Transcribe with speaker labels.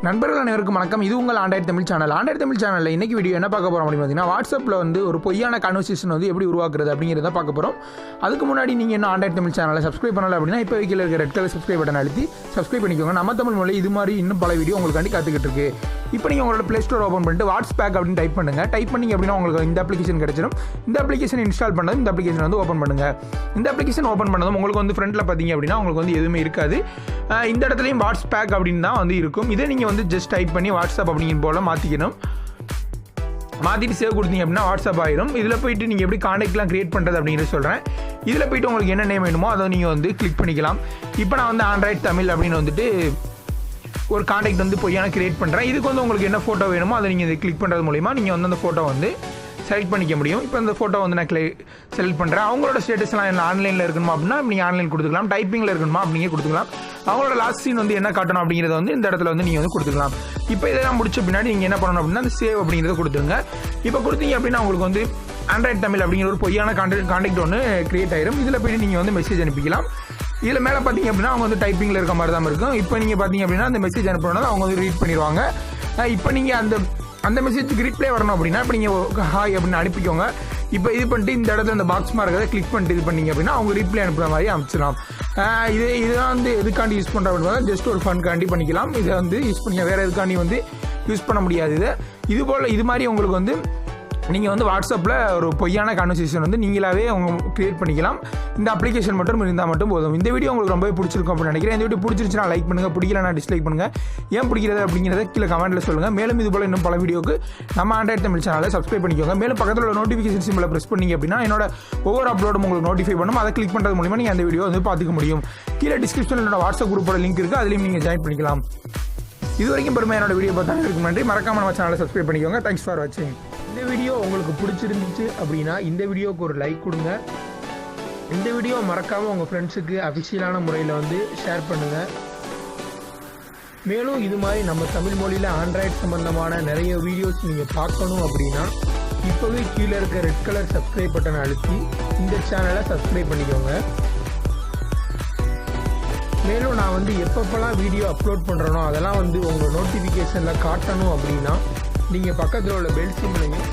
Speaker 1: நண்பர்கள் அனைவருக்கும் வணக்கம். இது உங்கள் Android Tamil channel. Android Tamil சேனலில் இன்றைக்கி வீடியோ என்ன பார்க்க போகிறோம் அப்படின்னு பார்த்தீங்கன்னா, வாட்ஸ்அப்பில் வந்து ஒரு பொய்யான கான்வர்சேஷன் வந்து எப்படி உருவாக்குறது அப்படிங்கிறத பார்க்க போகிறோம். அதுக்கு முன்னாடி நீங்கள் இன்னும் ஆண்ட்ராய்டு தமிழ் சேனலை சப்ஸ்கிரைப் பண்ணலை அப்படின்னா இப்போ கீழே இருக்க ரெட் கலர் சப்ஸ்கிரைப் பட்டன் அழுத்தி சப்ஸ்கிரைப் பண்ணிக்கோங்க. நம்ம தமிழ் மொழி இது மாதிரி இன்னும் பல வீடியோ உங்களுக்காண்டி காத்துக்கிட்டு இருக்கு. இப்போ நீங்கள் உங்களோட ப்ளே ஸ்டோர் ஓப்பன் பண்ணிட்டு வாட்ஸ்பேக் அப்படின்னு டைப் பண்ணுங்கள். டைப் பண்ணிங்க அப்படின்னா உங்களுக்கு இந்த அப்ளிகேஷன் கிடச்சிடும். இந்த அப்ளிகேஷன் இன்ஸ்டால் பண்ணதும் இந்த அப்ளிகேஷன் வந்து ஓப்பன் பண்ணுங்கள். இந்த அப்ளிகேஷன் ஓப்பன் பண்ணதும் உங்களுக்கு வந்து ஃப்ரண்ட்டில் பார்த்தீங்க அப்படின்னா உங்களுக்கு வந்து எதுவுமே இருக்காது. இந்த இடத்துலையும் வாட்ஸ்பேக் அப்படின்னு தான் வந்து இருக்கும். இதை நீங்கள் வந்து ஜஸ்ட் டைப் பண்ணி வாட்ஸ்அப் அப்படிங்கிற போல் மாற்றிக்கணும். மாற்றிட்டு சேவ் கொடுத்தீங்க அப்படின்னா வாட்ஸ்அப் ஆகிடும். இதில் போய்ட்டு நீங்கள் எப்படி கான்டாக்ட்லாம் க்ரியேட் பண்ணுறது அப்படிங்கிறது சொல்கிறேன். இதில் போய்ட்டு உங்களுக்கு என்ன நேம் வேணுமோ அதை நீங்கள் வந்து கிளிக் பண்ணிக்கலாம். இப்போ நான் வந்து ஆண்ட்ராய்டு தமிழ் அப்படின்னு வந்துட்டு ஒரு கான்டாக்ட் வந்து பொய்யான க்ரியேட் பண்ணுறேன். இதுக்கு வந்து உங்களுக்கு என்ன ஃபோட்டோ வேணுமோ அதை நீங்கள் கிளிக் பண்ணுறது மூலிமா நீங்கள் வந்து அந்த ஃபோட்டோ வந்து செலக்ட் பண்ணிக்க முடியும். இப்போ இந்த ஃபோட்டோ வந்து நான் செலக்ட் பண்ணுறேன். அவங்களோட ஸ்டேட்டஸ்லாம் என்ன ஆன்லைனில் இருக்கணுமா அப்படின்னா நீங்கள் ஆன்லைன் கொடுத்துக்கலாம். டைப்பிங்கில் இருக்கணுமா அப்படிங்க கொடுத்துக்கலாம். அவங்களோட லாஸ்ட் சீன் வந்து என்ன காட்டணும் அப்படிங்கிறத வந்து இந்த இடத்துல வந்து நீங்கள் வந்து கொடுத்துக்கலாம். இப்போ இதெல்லாம் முடிச்ச பின்னாடி நீங்கள் என்ன பண்ணணும் அப்படின்னா அந்த சேவ் அப்படிங்கிறத கொடுத்துருங்க. இப்போ கொடுத்தீங்க அப்படின்னா உங்களுக்கு வந்து ஆண்ட்ராய்டு தமிழ் அப்படிங்கிற ஒரு பொய்யான கான்டாக்ட் ஒன்று கிரியேட் ஆயிரும். இதில் போய்ட்டு நீங்கள் வந்து மெசேஜ் அனுப்பிக்கலாம். இதில் மேலே பார்த்தீங்க அப்படின்னா அவங்க வந்து டைப்பிங்கில் இருக்க மாதிரி தான் இருக்கும். இப்போ நீங்கள் பார்த்தீங்க அப்படின்னா அந்த மெசேஜ் அனுப்பணும்னா அவங்க வந்து ரீட் பண்ணிடுவாங்க. இப்போ நீங்கள் அந்த மெசேஜுக்கு ரிப்ளை வரணும் அப்படின்னா இப்போ நீங்கள் ஹாய் அப்படின்னு அனுப்பிக்கோங்க. இப்போ இது பண்ணிட்டு இந்த இடத்துல இந்த பாக்ஸ் மார்க்கதை கிளிக் பண்ணிட்டு இது பண்ணிங்க அப்படின்னா அவங்க ரிப்ளை அனுப்புகிற மாதிரி அனுப்பிச்சிடலாம். இதுதான் வந்து எதுக்காண்டி யூஸ் பண்ணுற அப்படின்னா ஜஸ்ட் ஒரு ஃபன்காண்டி பண்ணிக்கலாம். இதை வந்து யூஸ் பண்ணிக்க வேறு எதுக்காண்டி வந்து யூஸ் பண்ண முடியாது. இது மாதிரி உங்களுக்கு வந்து நீங்கள் வந்து வாட்ஸ்அப்பில் ஒரு பொய்யான கான்வர்சேஷன் வந்து நீங்களாவே அவங்க க்ரியேட் பண்ணிக்கலாம். இந்த அப்ளிகேஷன் மட்டும் இருந்தால் மட்டும் போதும். இந்த வீடியோ உங்களுக்கு ரொம்பவே பிடிச்சிருக்கும் அப்படின்னு நினைக்கிறேன். இந்த வீடியோ பிடிச்சிருச்சுன்னா லைக் பண்ணுங்கள், பிடிக்கலனா டிஸ்லைக் பண்ணுங்கள். ஏன் பிடிக்கிறது அப்படிங்கிறத கீழே கமெண்ட்டில் சொல்லுங்கள். மேலும் இது போல் இன்னும் பல வீடியோக்கு நம்ம ஆண்ட்ராய்டு தமிழ் சேனலை சப்ஸ்கிரைப் பண்ணிக்கோங்க. மேலும் பக்கத்தில் உள்ள நோட்டிஃபிகேஷன் சிம்பிளை ப்ரெஸ் பண்ணிங்க அப்படின்னா என்னோட ஒவ்வொரு அப்லோடும் உங்களுக்கு நோட்டிஃபை பண்ணும். அதை கிளிக் பண்ணுறது மூலிமா நீங்கள் அந்த வீடியோ வந்து பார்த்துக்க முடியும். கீழே டிஸ்கிரிப்ஷனில் என்னோட வாட்ஸ்அப் குரூப்போட லிங்க் இருக்குது, அதுலேயும் நீங்கள் ஜாயின் பண்ணிக்கலாம். இது வரைக்கும் பெருமை என்னோட வீடியோ பார்த்தாங்க இருக்கு நன்றி. மறக்காம நம்ம சேனலை சப்ஸ்கிரைப் பண்ணிக்கோங்க. தேங்க்ஸ் ஃபார் வாட்சிங். இந்த வீடியோ உங்களுக்கு பிடிச்சிருந்துச்சு அப்படின்னா இந்த வீடியோக்கு ஒரு லைக் கொடுங்க. இந்த வீடியோ மறக்காமல் உங்கள் ஃப்ரெண்ட்ஸுக்கு அஃபிஷியலான முறையில் வந்து ஷேர் பண்ணுங்கள். மேலும் இது மாதிரி நம்ம தமிழ் மொழியில் ஆண்ட்ராய்டு சம்மந்தமான நிறைய வீடியோஸ் நீங்கள் பார்க்கணும் அப்படின்னா இப்போவே கீழே இருக்க ரெட் கலர் சப்ஸ்கிரைப் பட்டனை அழுத்தி இந்த சேனலை சப்ஸ்கிரைப் பண்ணிக்கோங்க. மேலும் நான் வந்து எப்பப்பெல்லாம் வீடியோ அப்லோட் பண்ணுறேனோ அதெல்லாம் வந்து உங்கள் நோட்டிஃபிகேஷனில் காட்டணும் அப்படின்னா நீங்கள் பக்கத்தில் உள்ள பெல் சிம்லையும்